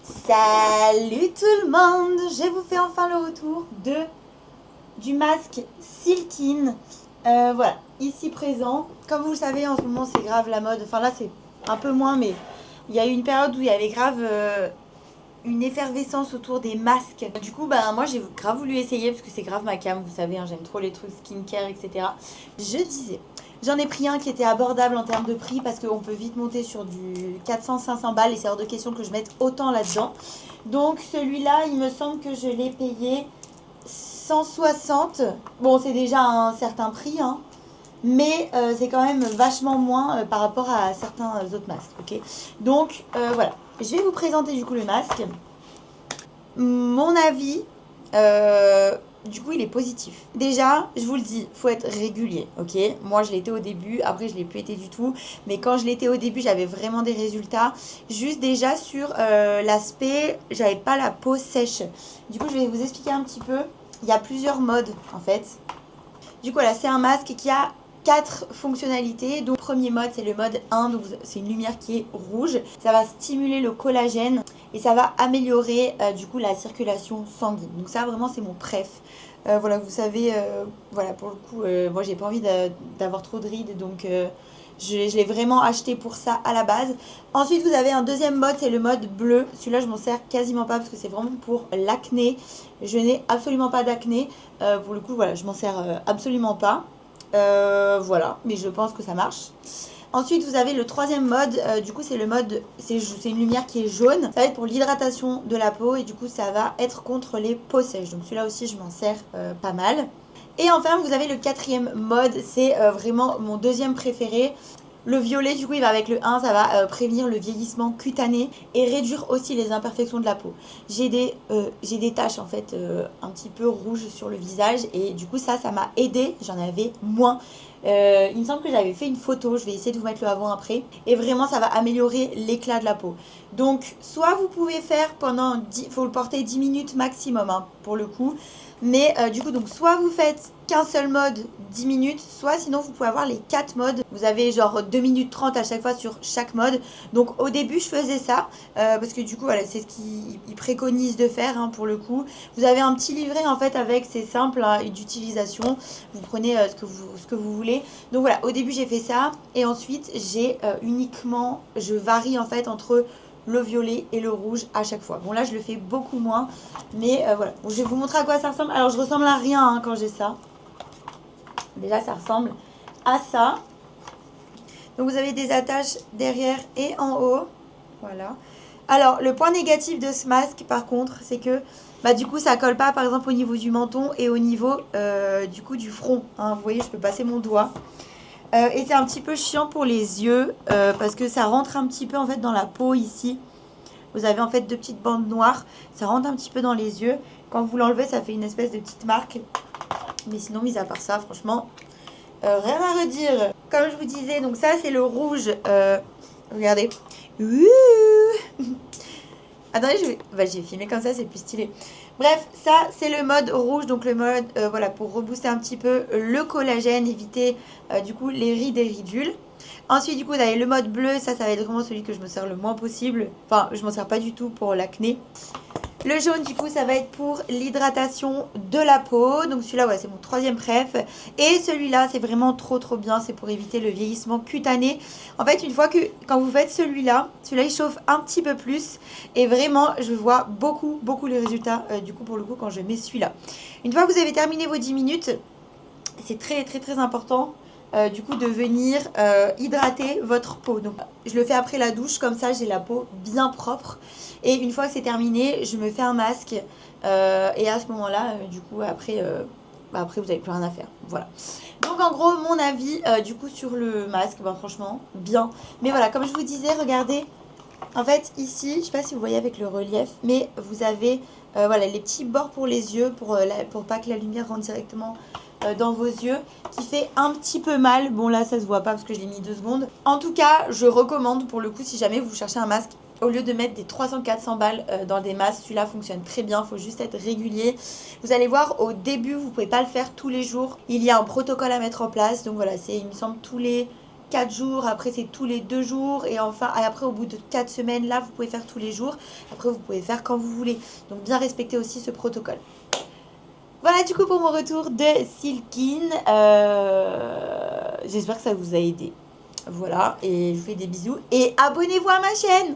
Salut tout le monde, je vous fais enfin le retour du masque Silkin. Voilà, ici présent. Comme vous le savez, en ce moment c'est grave la mode. Enfin là c'est un peu moins, mais il y a eu une période où il y avait grave une effervescence autour des masques. Du coup, moi j'ai grave voulu essayer parce que c'est grave ma cam, vous savez, hein, j'aime trop les trucs skincare, etc. Je disais, j'en ai pris un qui était abordable en termes de prix parce qu'on peut vite monter sur du 400-500 balles et c'est hors de question que je mette autant là-dedans. Donc celui-là, il me semble que je l'ai payé 160. Bon, c'est déjà un certain prix, hein, mais c'est quand même vachement moins par rapport à certains autres masques, ok. Donc voilà, je vais vous présenter du coup le masque. Mon avis, du coup, il est positif. Déjà, je vous le dis, faut être régulier, ok. Moi, je l'étais au début, après, je l'ai plus été du tout. Mais quand je l'étais au début, j'avais vraiment des résultats. Juste déjà sur l'aspect, j'avais pas la peau sèche. Du coup, je vais vous expliquer un petit peu. Il y a plusieurs modes, en fait. Du coup, là, c'est un masque qui a 4 fonctionnalités. Donc, le premier mode, c'est le mode 1. Donc, c'est une lumière qui est rouge. Ça va stimuler le collagène et ça va améliorer du coup la circulation sanguine. Donc, ça, vraiment, c'est mon préf. Voilà, vous savez, voilà, pour le coup, moi, j'ai pas envie d'avoir trop de rides. Donc, je l'ai vraiment acheté pour ça à la base. Ensuite, vous avez un deuxième mode, c'est le mode bleu. Celui-là, je m'en sers quasiment pas parce que c'est vraiment pour l'acné. Je n'ai absolument pas d'acné. Pour le coup, voilà, je m'en sers absolument pas. Voilà, mais je pense que ça marche. Ensuite, vous avez le troisième mode. Du coup, c'est le mode, c'est une lumière qui est jaune. Ça va être pour l'hydratation de la peau et du coup, ça va être contre les peaux sèches. Donc celui-là aussi, je m'en sers pas mal. Et enfin, vous avez le quatrième mode. C'est vraiment mon deuxième préféré. Le violet, du coup, il va avec le 1, ça va prévenir le vieillissement cutané et réduire aussi les imperfections de la peau. J'ai des taches, en fait, un petit peu rouges sur le visage et du coup, ça m'a aidé. J'en avais moins. Il me semble que j'avais fait une photo, je vais essayer de vous mettre le avant-après. Et vraiment, ça va améliorer l'éclat de la peau. Donc, soit vous pouvez faire pendant 10, faut le porter 10 minutes maximum, hein, pour le coup. Mais du coup, donc soit vous faites qu'un seul mode 10 minutes, soit sinon vous pouvez avoir les 4 modes. Vous avez genre 2 minutes 30 à chaque fois sur chaque mode. Donc au début, je faisais ça parce que du coup, voilà, c'est ce qu'ils préconisent de faire, hein, pour le coup. Vous avez un petit livret en fait avec, c'est simple, hein, d'utilisation. Vous prenez ce que vous voulez. Donc voilà, au début, j'ai fait ça. Et ensuite, j'ai je varie en fait entre le violet et le rouge à chaque fois. Bon là je le fais beaucoup moins, mais voilà. Bon, je vais vous montrer à quoi ça ressemble. Alors je ressemble à rien, hein, quand j'ai ça. Déjà ça ressemble à ça. Donc vous avez des attaches derrière et en haut. Voilà. Alors le point négatif de ce masque par contre, c'est que du coup ça colle pas par exemple au niveau du menton et au niveau du coup du front, hein. Vous voyez, je peux passer mon doigt. Et c'est un petit peu chiant pour les yeux parce que ça rentre un petit peu en fait dans la peau ici. Vous avez en fait 2 petites bandes noires. Ça rentre un petit peu dans les yeux. Quand vous l'enlevez, ça fait une espèce de petite marque. Mais sinon, mis à part ça, franchement, rien à redire. Comme je vous disais, donc ça c'est le rouge. Regardez. Attendez, je vais filmer comme ça, c'est plus stylé. Bref, ça c'est le mode rouge, donc le mode voilà, pour rebooster un petit peu le collagène, éviter du coup les rides et ridules. Ensuite, du coup, vous avez le mode bleu, ça va être vraiment celui que je me sers le moins possible. Enfin, je m'en sers pas du tout pour l'acné. Le jaune, du coup, ça va être pour l'hydratation de la peau. Donc celui-là, ouais, c'est mon troisième préf. Et celui-là, c'est vraiment trop bien. C'est pour éviter le vieillissement cutané. En fait, quand vous faites celui-là, il chauffe un petit peu plus. Et vraiment, je vois beaucoup les résultats, du coup, pour le coup, quand je mets celui-là. Une fois que vous avez terminé vos 10 minutes, c'est très important. Du coup de venir hydrater votre peau. Donc je le fais après la douche, comme ça j'ai la peau bien propre et une fois que c'est terminé je me fais un masque et à ce moment là du coup après vous n'avez plus rien à faire. Voilà, donc en gros mon avis du coup sur le masque, franchement bien, mais voilà, comme je vous disais, regardez en fait ici, je sais pas si vous voyez avec le relief, mais vous avez voilà les petits bords pour les yeux pour pas que la lumière rentre directement dans vos yeux, qui fait un petit peu mal. Bon là ça se voit pas parce que je l'ai mis 2 secondes. En tout cas je recommande pour le coup, si jamais vous cherchez un masque, au lieu de mettre des 300-400 balles dans des masques, celui-là fonctionne très bien. Il faut juste être régulier. Vous allez voir, au début vous pouvez pas le faire tous les jours, il y a un protocole à mettre en place. Donc voilà, c'est il me semble tous les 4 jours, après c'est tous les 2 jours, et enfin, et après au bout de 4 semaines, là, vous pouvez faire tous les jours. Après, vous pouvez faire quand vous voulez. Donc, bien respecter aussi ce protocole. Voilà du coup pour mon retour de Silkin. J'espère que ça vous a aidé. Voilà, et je vous fais des bisous. Et abonnez-vous à ma chaîne!